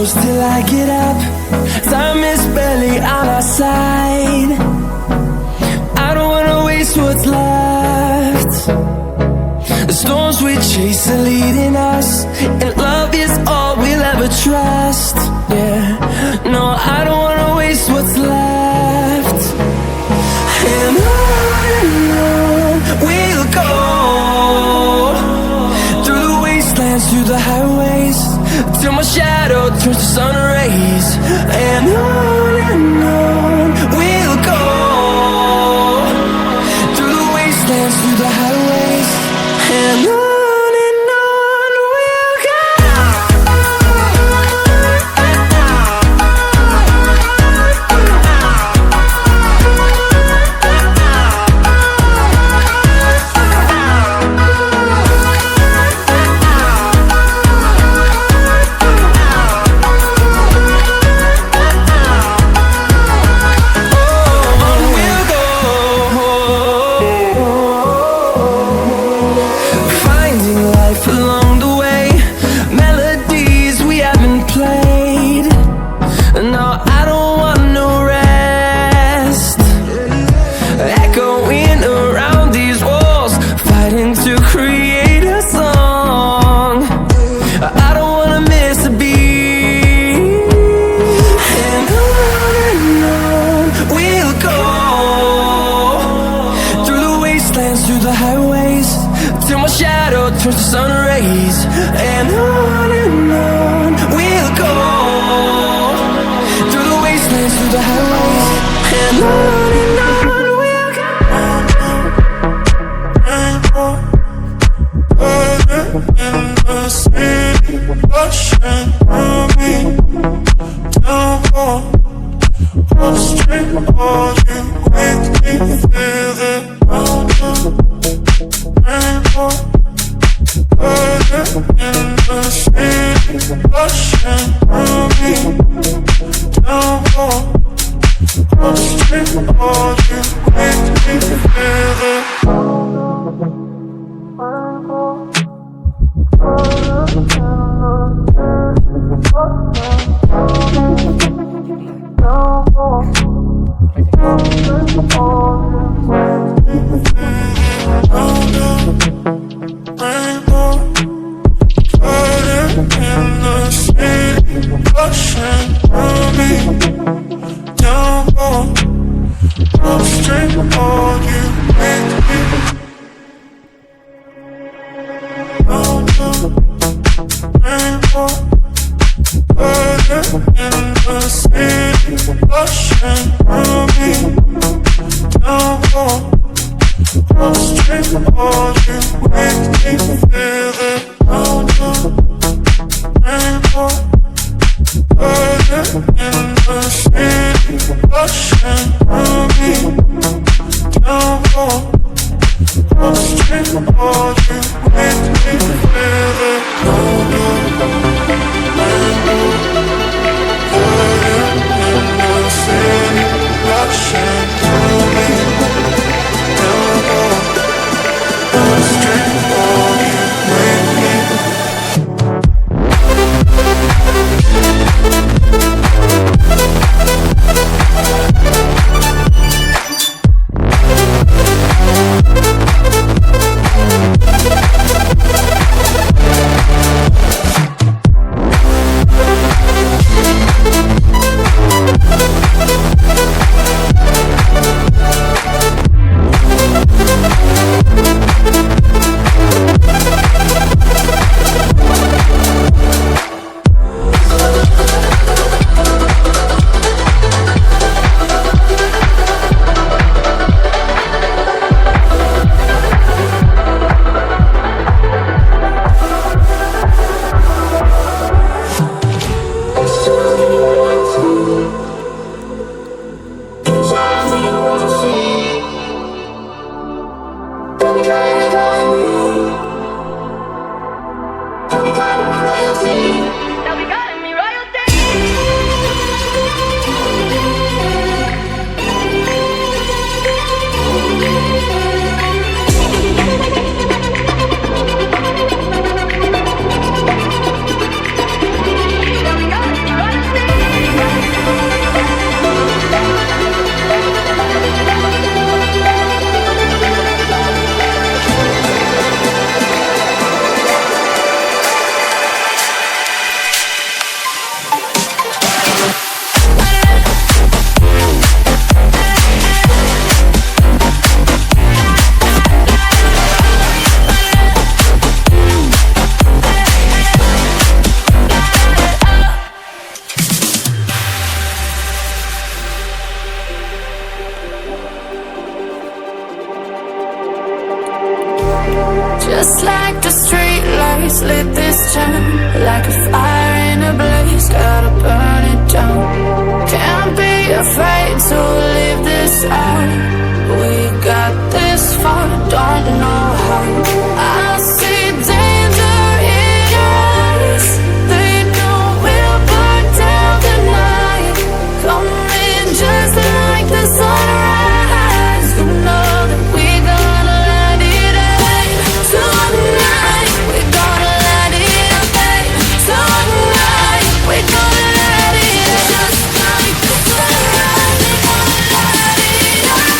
close till I get up. Time is barely on our side. I don't wanna waste what's left. The storms we chase are leading us, and love is all we'll ever trust. Yeah, no, I don't wanna waste what's left. And on we'll go, through the wastelands, through the highways, till my shadow turns to sun rays. And on we'll go, through the wastelands, through the highways, and on we'll go. Along the way, melodies we haven't played. No, I don't want no rest. Echoing around these walls, fighting to create a song. I don't wanna miss a beat. And on we'll go, through the wastelands, through the highways, till my shadow turns to sun rays. And on we'll go, through the wastelands, through the highways, and on we'll go. In the city, rushing through me, down more, street, all you make me feel it. Rainbow, in the city, rushing through me, down more, street, all you make me feel it. out. We got this far, don't know how. I see danger in your eyes. They know we'll burn down the night. Coming just like the sunrise. You know that we gonna let it out. Tonight, we gonna let it out. Tonight, we gonna let it out. Just like the sunrise, we gonna let it out.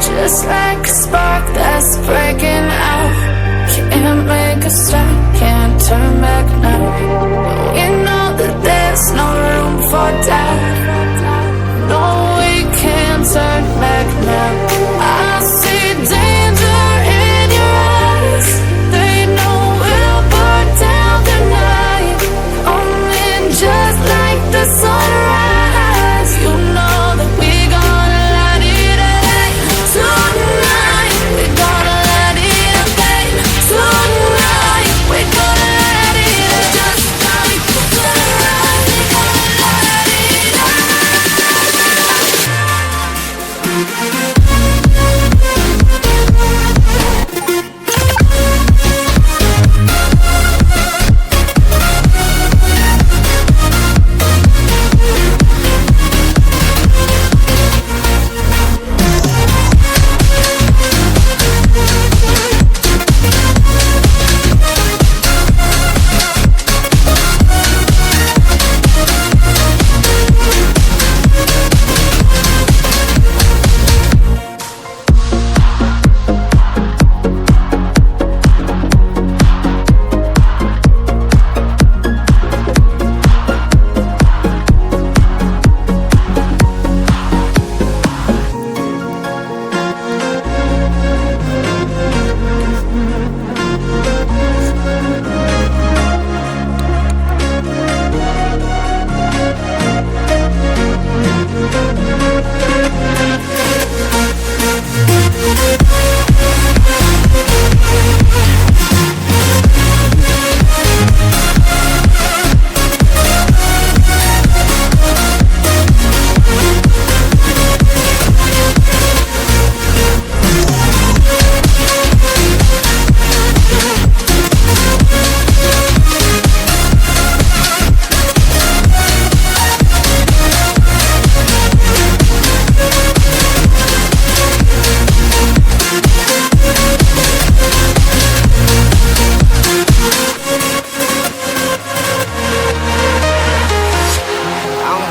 Just like a spark that's breaking out. Can't make a stop, can't turn back now. We know that there's no room for doubt. No, we can't turn back now. I see danger in your eyes. They know we'll burn down the night. Coming just like the sunrise. You know that we gonna let it out. Tonight, we gonna let it out. Tonight, we gonna let it out. Just like the sunrise, we gonna let it out.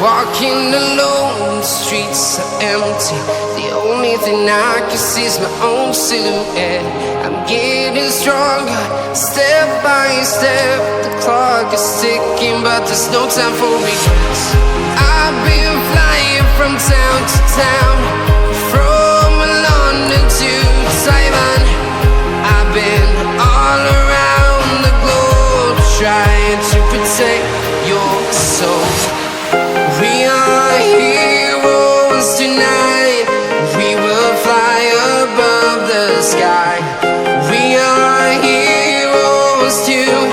Walking alone, the streets are empty. The only thing I can see is my own silhouette. I'm getting stronger, step by step. The clock is ticking, but there's no time for regrets. I've been flying from town to town, from London to Taiwan. I've been all around the globe, trying to protect your soul. We are heroes tonight. We will fly above the sky. We are heroes tonight.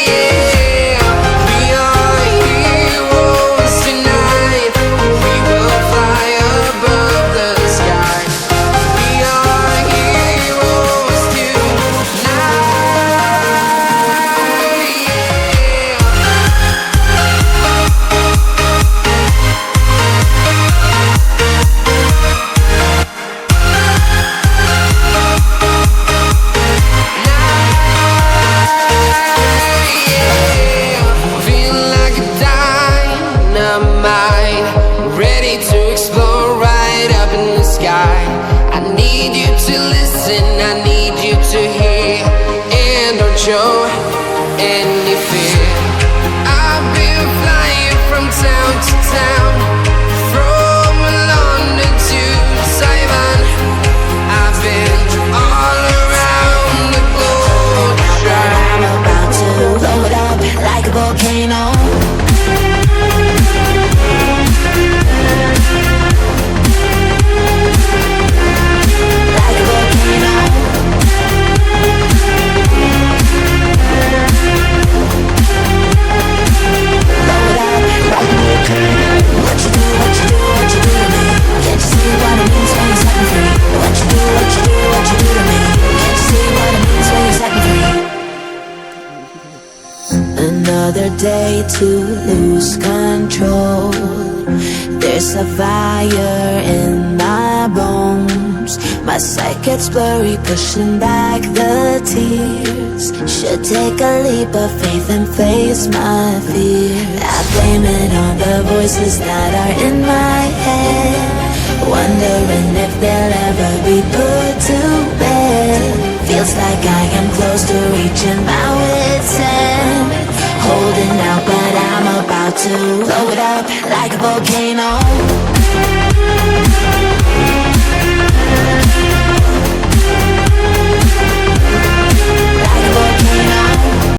Yeah. We are heroes tonight. We will fly above to listen, I need you to hear, and don't show any fear. I've been flying from town to town, from London to Taiwan. I've been all around the globe. I'm about to blow it up like a volcano. Another day to lose control. There's a fire in my bones. My sight gets blurry, pushing back the tears. Should take a leap of faith and face my fear. I blame it on the voices that are in my head, wondering if they'll ever be put to bed. Feels like I am close to reaching my wit's end, holding out, but I'm about to blow it up like a volcano.